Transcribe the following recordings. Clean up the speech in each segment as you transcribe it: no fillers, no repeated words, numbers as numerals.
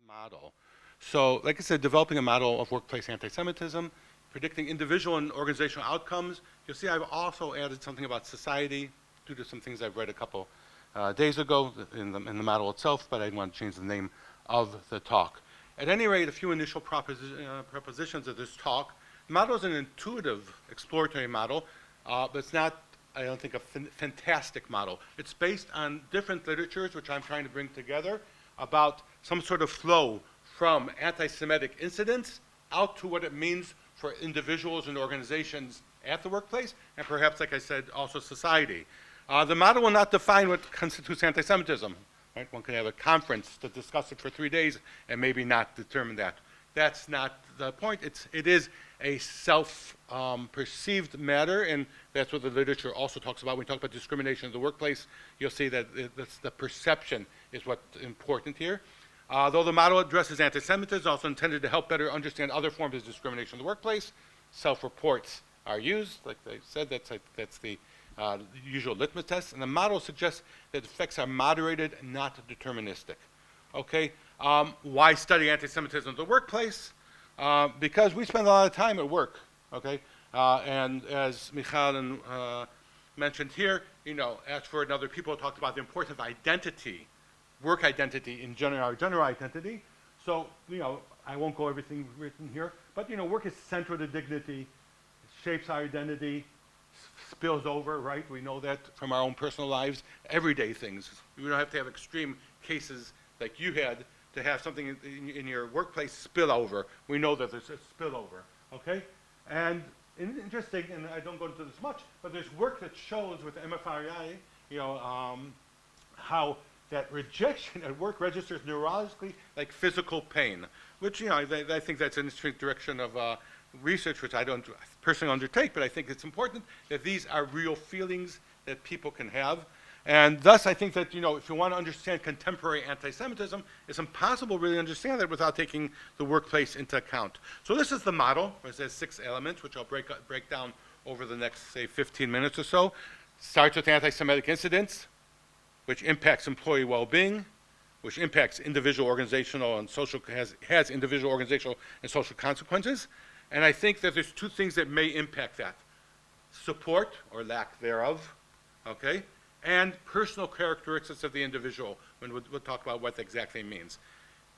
model. So, like I said, developing a model of workplace anti-Semitism, predicting individual and organizational outcomes. You'll see I've also added something about society due to some things I've read a couple days ago in the model itself, but I didn't want to change the name of the talk. At any rate, a few initial propositions of this talk. The model is an intuitive exploratory model, but it's not, I don't think, a fantastic model. It's based on different literatures, which I'm trying to bring together, about some sort of flow from anti-Semitic incidents out to what it means for individuals and organizations at the workplace, and perhaps, like I said, also society. The model will not define what constitutes anti-Semitism. Right? One can have a conference to discuss it for 3 days and maybe not determine that. That's not the point. It is a self-perceived matter, and that's what the literature also talks about. When we talk about discrimination in the workplace, you'll see that the perception is what's important here. Though the model addresses anti-Semitism, it's also intended to help better understand other forms of discrimination in the workplace. Self-reports are used, like they said, that's the usual litmus test, and the model suggests that effects are moderated, not deterministic. Okay, why study anti-Semitism in the workplace? Because we spend a lot of time at work, okay? And as Michal mentioned here, Ashford and other people talked about the importance of identity, work identity in general identity. So, I won't go everything written here, but, work is central to dignity, it shapes our identity, spills over, right? We know that from our own personal lives, everyday things. We don't have to have extreme cases like you had to have something in your workplace spill over. We know that there's a spillover, okay? And interesting, and I don't go into this much, but there's work that shows with MFRI, how that rejection at work registers neurologically like physical pain, which, I think that's an interesting direction of research, which I don't personally undertake, but I think it's important that these are real feelings that people can have. And thus, I think that, if you want to understand contemporary anti-Semitism, it's impossible to really understand that without taking the workplace into account. So this is the model, which has 6 elements, which I'll break down over the next, say, 15 minutes or so. Starts with anti-Semitic incidents, which impacts employee well-being, which impacts individual organizational and social, has individual organizational and social consequences. And I think that there's 2 things that may impact that. Support, or lack thereof, okay? And personal characteristics of the individual, when we'll talk about what that exactly means.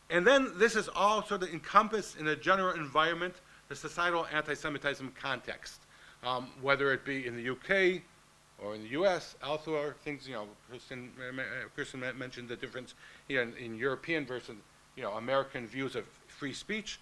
And then this is all sort of encompassed in a general environment, the societal anti-Semitism context, whether it be in the UK or in the US, elsewhere, things, Kristen mentioned the difference here in European versus, American views of free speech.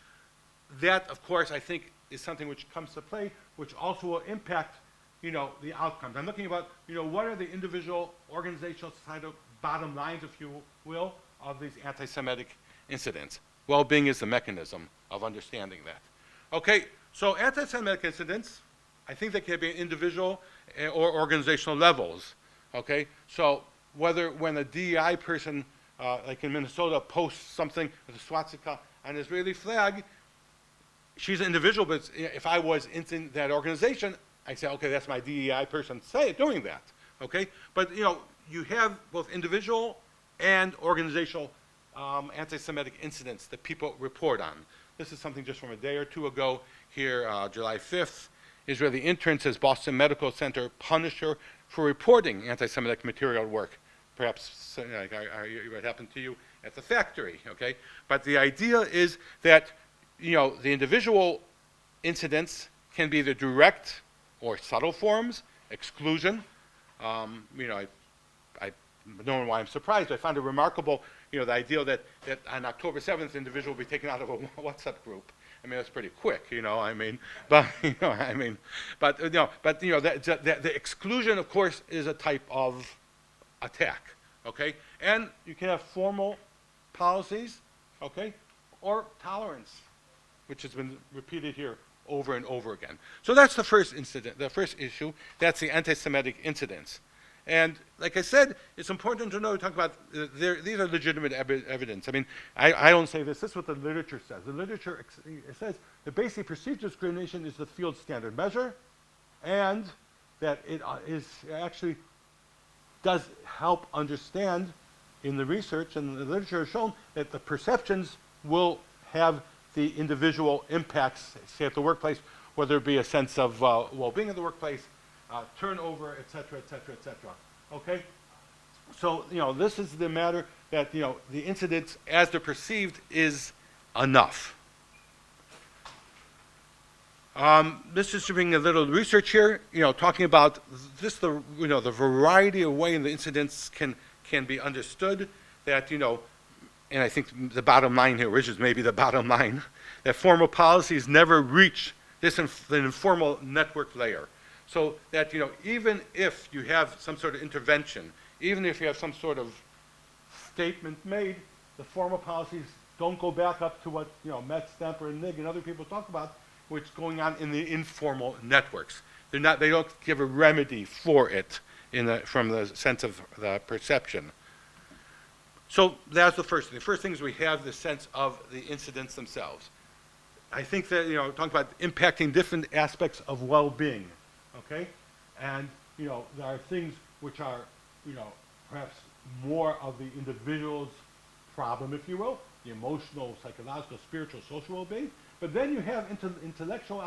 That, of course, I think is something which comes to play, which also will impact, the outcomes. I'm looking about, what are the individual, organizational, societal bottom lines, if you will, of these anti-Semitic incidents. Well-being is the mechanism of understanding that. Okay, so anti-Semitic incidents, I think they can be individual or organizational levels. Okay, so when a DEI person, like in Minnesota, posts something with a swastika on an Israeli flag, she's an individual, but if I was in that organization, I say, okay, that's my DEI person doing that, okay? But, you have both individual and organizational anti-Semitic incidents that people report on. This is something just from a day or 2 ago here, July 5th. Israeli intern says Boston Medical Center punished her for reporting anti-Semitic material at work. Perhaps what happened to you at the factory, okay? But the idea is that, the individual incidents can be the direct or subtle forms, exclusion. I don't know why I'm surprised. I found it remarkable, the idea that on October 7th, the individual will be taken out of a WhatsApp group. I mean, that's pretty quick, but, the exclusion, of course, is a type of attack, okay? And you can have formal policies, okay, or tolerance, which has been repeated here over and over again. So that's the first incident, the first issue. That's the anti-Semitic incidents. And like I said, it's important to know, talk about, these are legitimate evidence. I mean, I don't say this. This is what the literature says. The literature says that basically perceived discrimination is the field standard measure, and that it actually does help understand in the research, and the literature has shown that the perceptions will have the individual impacts, say at the workplace, whether it be a sense of well-being in the workplace, turnover, et cetera, et cetera, et cetera. Okay? So, this is the matter that, the incidents as they're perceived is enough. This is to bring a little research here, talking about this, the variety of way the incidents can be understood, that, and I think the bottom line here, which is maybe the bottom line, that formal policies never reach the informal network layer. So that, even if you have some sort of intervention, even if you have some sort of statement made, the formal policies don't go back up to what, Metz, Stamper, and Nig and other people talk about, what's going on in the informal networks. They don't give a remedy for it from the sense of the perception. So that's the first thing. The first thing is we have the sense of the incidents themselves. I think that, talking about impacting different aspects of well-being, okay? And, there are things which are, perhaps more of the individual's problem, if you will, the emotional, psychological, spiritual, social well-being. But then you have intellectual,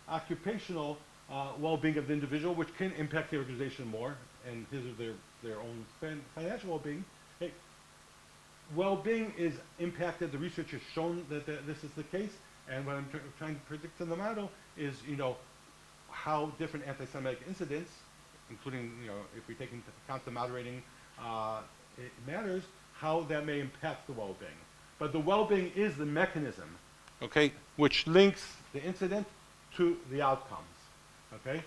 occupational well-being of the individual, which can impact the organization more, and his or their own financial well-being. Hey, well-being is impacted. The research has shown that this is the case. And what I'm trying to predict in the model is, how different anti-Semitic incidents, including, if we take into account the moderating matters, how that may impact the well-being. But the well-being is the mechanism, okay, which links the incident to the outcomes, okay?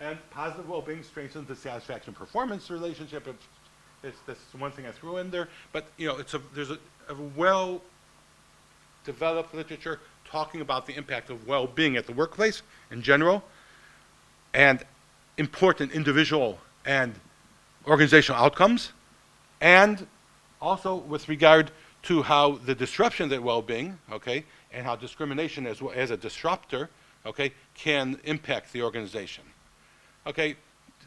And positive well-being strengthens the satisfaction performance relationship. That's one thing I threw in there. But, there's a well-developed literature talking about the impact of well-being at the workplace in general, and important individual and organizational outcomes, and also with regard to how the disruption of that well-being, okay, and how discrimination as a disruptor, okay, can impact the organization. Okay,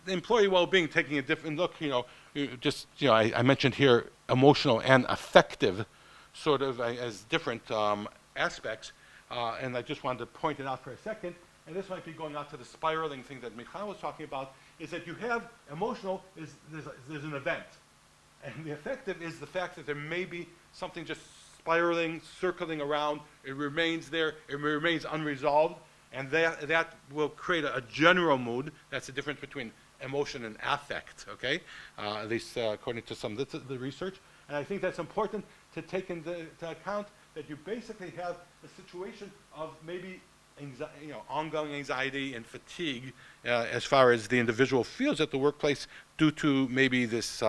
the employee well-being, taking a different look, I mentioned here emotional and affective sort of as different aspects, and I just wanted to point it out for a second, and this might be going out to the spiraling thing that Michal was talking about, is that you have emotional, there's an event, and the affective is the fact that there may be something just spiraling, circling around, it remains there, it remains unresolved, and that will create a general mood. That's the difference between emotion and affect, okay? At least according to some of the research. And I think that's important to take into account, that you basically have a situation of maybe ongoing anxiety and fatigue as far as the individual feels at the workplace due to maybe this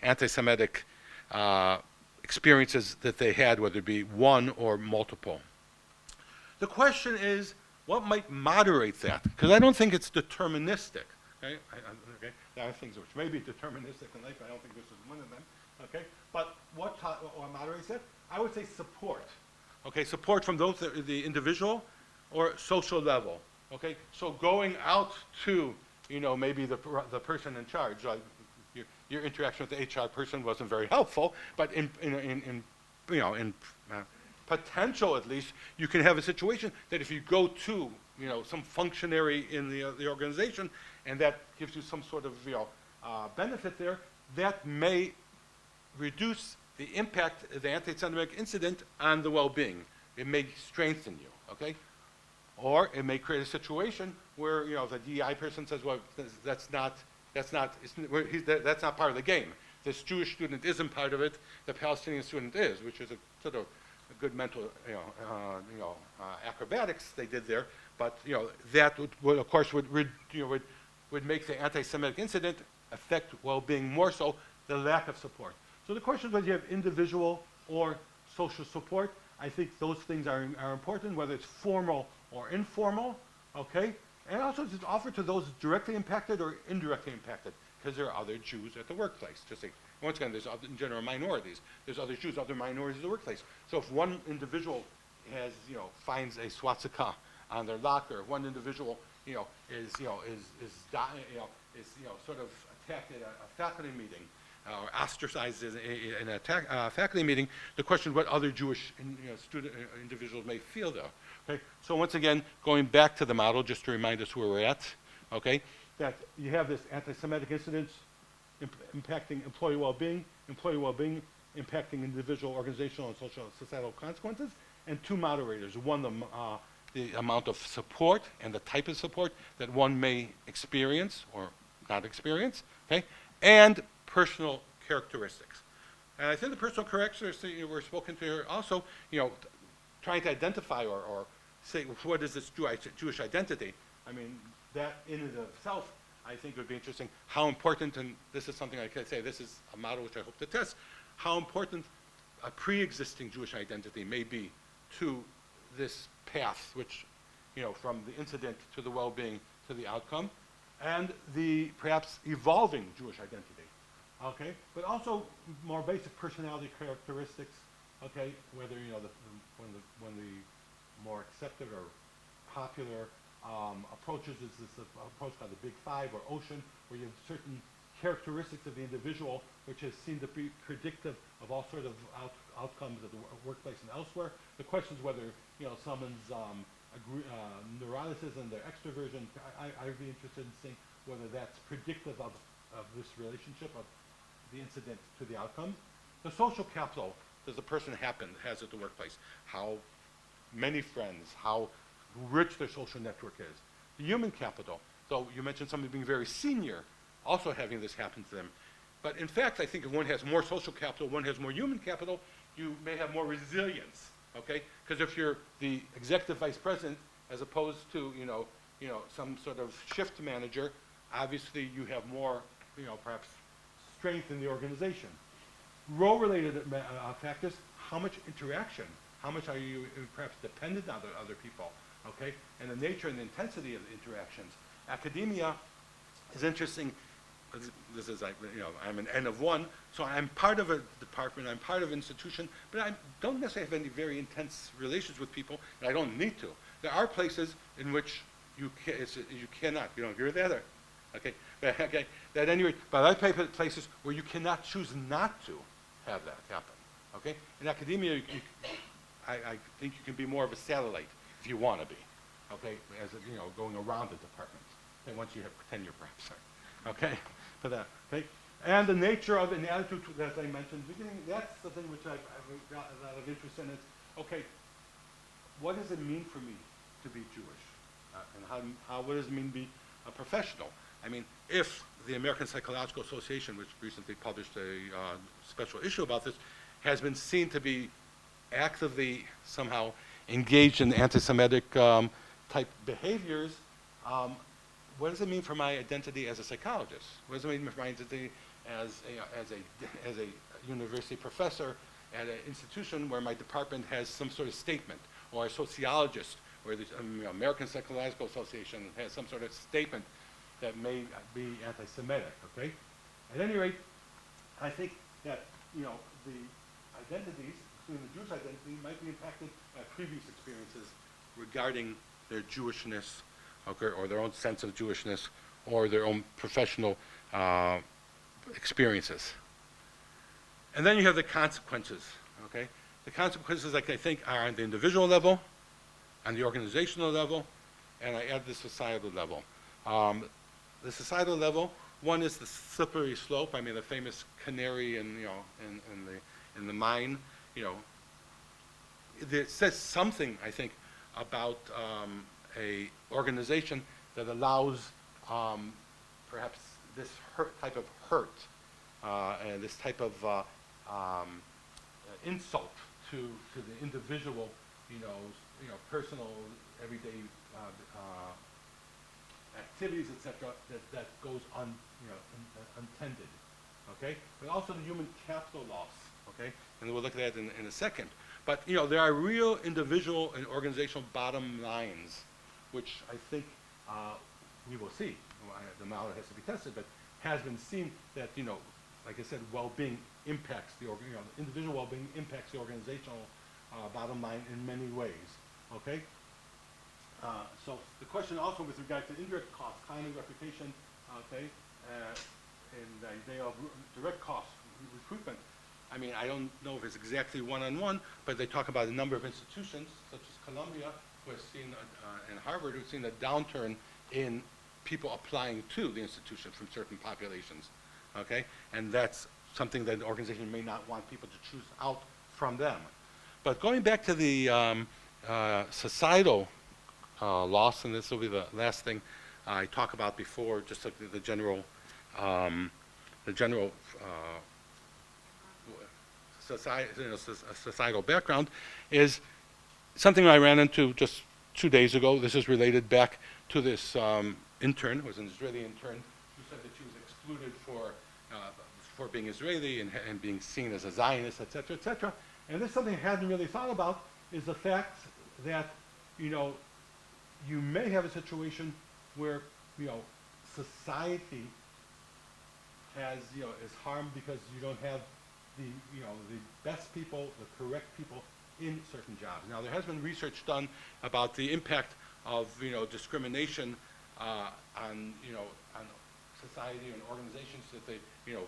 anti-Semitic experiences that they had, whether it be one or multiple. The question is, what might moderate that? Because I don't think it's deterministic. Okay? Okay? There are things which may be deterministic in life. I don't think this is one of them. Okay? But what moderates that? I would say support. Okay, support from both the individual or social level. Okay, so going out to maybe the person in charge. Your interaction with the HR person wasn't very helpful, but in potential at least, you can have a situation that if you go to some functionary in the organization, and that gives you some sort of benefit there, that may reduce the impact of the anti-Semitic incident on the well-being. It may strengthen you, okay? Or it may create a situation where the DEI person says, well, that's not part of the game. This Jewish student isn't part of it. The Palestinian student is, which is a sort of a good mental acrobatics they did there. But that would of course would make the anti-Semitic incident affect well-being more so, the lack of support. So the question is whether you have individual or social support. I think those things are important, whether it's formal or informal, okay? And also just offer to those directly impacted or indirectly impacted, because there are other Jews at the workplace. Just like, once again, there's in general minorities. There's other Jews, other minorities at the workplace. So if one individual has, finds a swastika on their locker, one individual, is sort of attacked at a faculty meeting, or ostracized in a faculty meeting, the question what other Jewish student individuals may feel though. Okay, so once again, going back to the model, just to remind us where we're at, okay, that you have this anti-Semitic incidents impacting employee well-being impacting individual, organizational, and societal consequences, and two moderators. One, the amount of support and the type of support that one may experience or not experience, okay, and personal characteristics. And I think the personal characteristics were spoken to here also, trying to identify or say what is this Jewish identity. I mean, that in and of itself, I think would be interesting. How important, and this is something I can say, this is a model which I hope to test, how important a pre-existing Jewish identity may be to this path, which, from the incident to the well-being to the outcome, and the perhaps evolving Jewish identity, okay? But also more basic personality characteristics, okay? Whether, when the more accepted or popular approaches is this approach by the Big Five or Ocean, where you have certain characteristics of the individual which is seen to be predictive of all sort of outcomes at the workplace and elsewhere. The question is whether someone's neuroticism, their extroversion. I'd be interested in seeing whether that's predictive of this relationship of the incident to the outcome. The social capital does the person has at the workplace. How many friends, how rich their social network is. The human capital, so you mentioned somebody being very senior, also having this happen to them. But in fact, I think if one has more social capital, one has more human capital, you may have more resilience, okay? Because if you're the executive vice president, as opposed to, some sort of shift manager, obviously you have more, perhaps strength in the organization. Role-related factors, how much interaction, how much are you perhaps dependent on other people, okay? And the nature and the intensity of the interactions. Academia is interesting. This is like, I'm an N of one, so I'm part of a department, I'm part of an institution, but I don't necessarily have any very intense relations with people, and I don't need to. There are places in which you cannot. You don't agree with that? Okay. Okay. At any rate, but there are places where you cannot choose not to have that happen. Okay. In academia, I think you can be more of a satellite if you want to be. Okay. As going around the department, and once you have tenure, perhaps. Okay. For that. Okay. And the nature of an attitude, as I mentioned at the beginning, that's the thing which I've got a lot of interest in. Is okay. What does it mean for me to be Jewish, and what does it mean to be a professional? I mean, if the American Psychological Association, which recently published a special issue about this, has been seen to be actively somehow engaged in anti-Semitic type behaviors, what does it mean for my identity as a psychologist? What does it mean for my identity as a university professor at an institution where my department has some sort of statement, or a sociologist, or the American Psychological Association has some sort of statement that may be anti-Semitic, okay? At any rate, I think that, the identities, including the Jewish identity, might be impacted by previous experiences regarding their Jewishness, okay, or their own sense of Jewishness, or their own professional experiences. And then you have the consequences, okay? The consequences, like I think, are on the individual level, on the organizational level, and I add the societal level. The societal level, one is the slippery slope. I mean, the famous canary in the mine. It says something, I think, about a organization that allows perhaps this type of hurt and this type of insult to the individual, personal, everyday activities, etc., that goes untended, okay? But also the human capital loss, okay? And we'll look at that in a second. But, there are real individual and organizational bottom lines, which I think we will see. The model has to be tested, but has been seen that, like I said, well-being impacts individual well-being impacts the organizational bottom line in many ways, okay? So the question also with regard to indirect costs, timing, reputation, okay, in the idea of direct cost recruitment. I mean, I don't know if it's exactly one-on-one, but they talk about a number of institutions, such as Columbia, who has seen, and Harvard, who've seen a downturn in people applying to the institution from certain populations, okay? And that's something that the organization may not want people to choose out from them. But going back to the societal loss, and this will be the last thing I talk about before, just like the general societal background, is something I ran into just 2 days ago. This is related back to this intern, who was an Israeli intern, who said that she was excluded for being Israeli and being seen as a Zionist, et cetera, et cetera. And this is something I hadn't really thought about, is the fact that, you know, you may have a situation where, you know, society has, you know, is harmed because you don't have the, you know, the best people, the correct people in certain jobs. Now, there has been research done about the impact of, you know, discrimination on, you know, on society and organizations, that they, you know,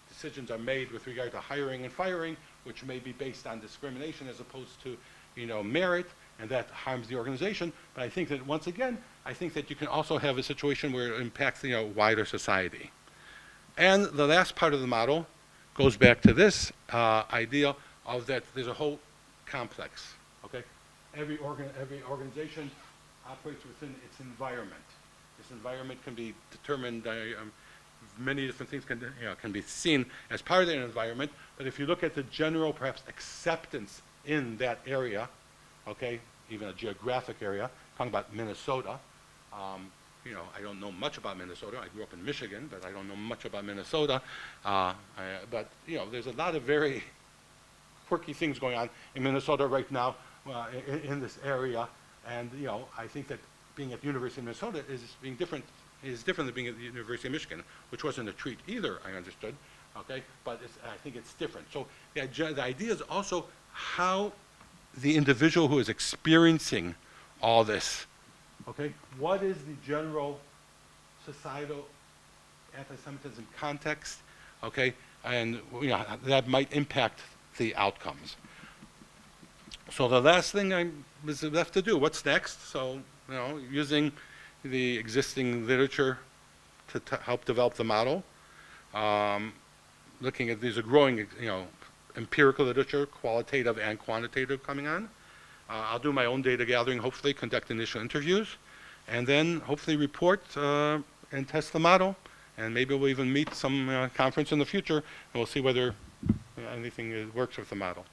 decisions are made with regard to hiring and firing, which may be based on discrimination as opposed to, you know, merit, and that harms the organization. But I think that, once again, I think that you can also have a situation where it impacts, you know, wider society. And the last part of the model goes back to this idea of that there's a whole complex, okay? Every organization operates within its environment. This environment can be determined, many different things can, you know, can be seen as part of the environment, but if you look at the general, perhaps, acceptance in that area, okay, even a geographic area, talking about Minnesota, you know, I don't know much about Minnesota. I grew up in Michigan, but I don't know much about Minnesota. But, you know, there's a lot of very quirky things going on in Minnesota right now, in this area. And, you know, I think that being at the University of Minnesota is different than being at the University of Michigan, which wasn't a treat either, I understood, okay? But I think it's different. So the idea is also how the individual who is experiencing all this, okay, what is the general societal anti-Semitism context, okay, and, you know, that might impact the outcomes. So the last thing I was left to do, what's next? So, you know, using the existing literature to help develop the model, looking at these are growing, you know, empirical literature, qualitative and quantitative coming on. I'll do my own data gathering, hopefully conduct initial interviews, and then hopefully report and test the model, and maybe we'll even meet some conference in the future, and we'll see whether anything works with the model.